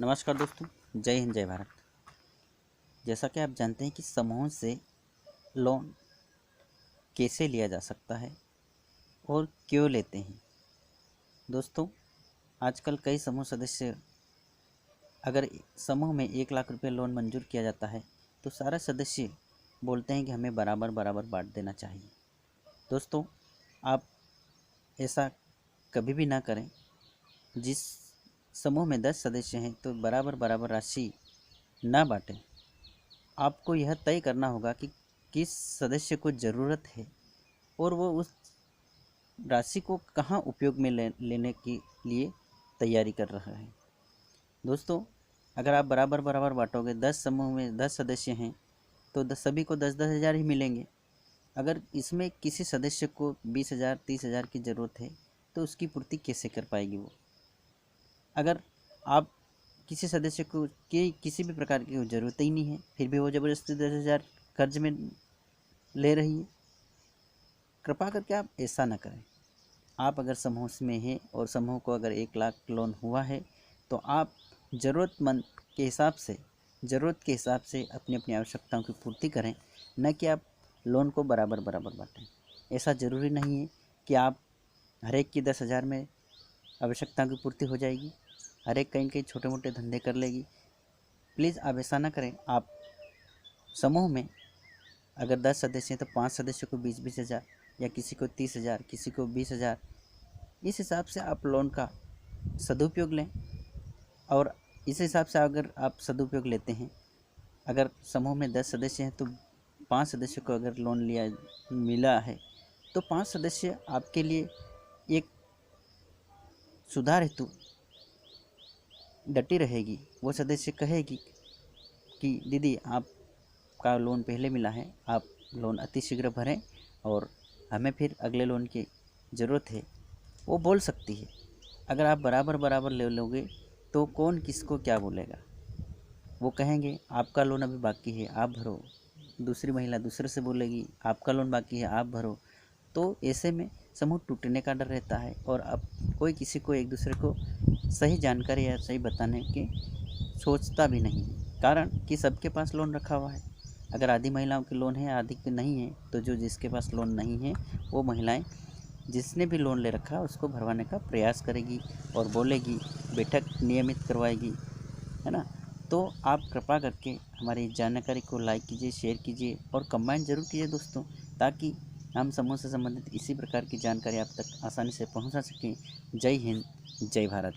नमस्कार दोस्तों, जय हिंद जय भारत। जैसा कि आप जानते हैं कि समूह से लोन कैसे लिया जा सकता है और क्यों लेते हैं। दोस्तों, आजकल कई समूह सदस्य, अगर समूह में 1 लाख रुपए लोन मंजूर किया जाता है तो सारे सदस्य बोलते हैं कि हमें बराबर बराबर बांट देना चाहिए। दोस्तों, आप ऐसा कभी भी ना करें। जिस समूह में 10 सदस्य हैं तो बराबर बराबर राशि ना बांटें। आपको यह तय करना होगा कि किस सदस्य को ज़रूरत है और वो उस राशि को कहाँ उपयोग में लेने के लिए तैयारी कर रहा है। दोस्तों, अगर आप बराबर बराबर बांटोगे, 10 समूह में 10 सदस्य हैं तो सभी को 10-10 हज़ार ही मिलेंगे। अगर इसमें किसी सदस्य को 20,000 30,000 की ज़रूरत है तो उसकी पूर्ति कैसे कर पाएगी वो। अगर आप किसी सदस्य को किसी भी प्रकार की ज़रूरत ही नहीं है, फिर भी वो ज़बरदस्ती 10,000 कर्ज में ले रही है, कृपा करके आप ऐसा ना करें। आप अगर समूह में हैं और समूह को अगर 1 लाख लोन हुआ है तो आप ज़रूरत के हिसाब से अपनी अपनी आवश्यकताओं की पूर्ति करें, न कि आप लोन को बराबर बराबर बांटें। ऐसा ज़रूरी नहीं है कि आप हर एक की 10,000 में आवश्यकताओं की पूर्ति हो जाएगी, हर एक कहीं कहीं छोटे मोटे धंधे कर लेगी। प्लीज़ आप ऐसा ना करें। आप समूह में अगर 10 सदस्य हैं तो 5 सदस्यों को 20-20 हज़ार या किसी को 30,000, किसी को 20,000, इस हिसाब से आप लोन का सदुपयोग लें। और इस हिसाब से अगर आप सदुपयोग लेते हैं, अगर समूह में 10 सदस्य हैं तो 5 सदस्यों को अगर लोन मिला है तो 5 सदस्य आपके लिए एक सुधार हेतु डटी रहेगी। वो सदस्य कहेगी कि दीदी, आपका लोन पहले मिला है, आप लोन अति शीघ्र भरें और हमें फिर अगले लोन की ज़रूरत है, वो बोल सकती है। अगर आप बराबर बराबर ले लोगे तो कौन किसको क्या बोलेगा। वो कहेंगे आपका लोन अभी बाकी है, आप भरो। दूसरी महिला दूसरे से बोलेगी आपका लोन बाकी है, आप भरो। तो ऐसे में समूह टूटने का डर रहता है और अब कोई किसी को एक दूसरे को सही जानकारी या सही बताने की सोचता भी नहीं है, कारण कि सबके पास लोन रखा हुआ है। अगर आधी महिलाओं के लोन है, आधी के नहीं है, तो जो जिसके पास लोन नहीं है वो महिलाएं जिसने भी लोन ले रखा है उसको भरवाने का प्रयास करेगी और बोलेगी, बैठक नियमित करवाएगी, है ना। तो आप कृपा करके हमारी जानकारी को लाइक कीजिए, शेयर कीजिए और कमेंट जरूर कीजिए दोस्तों, ताकि हम समूह से संबंधित इसी प्रकार की जानकारी आप तक आसानी से पहुंचा सकें। जय हिंद, जय भारत।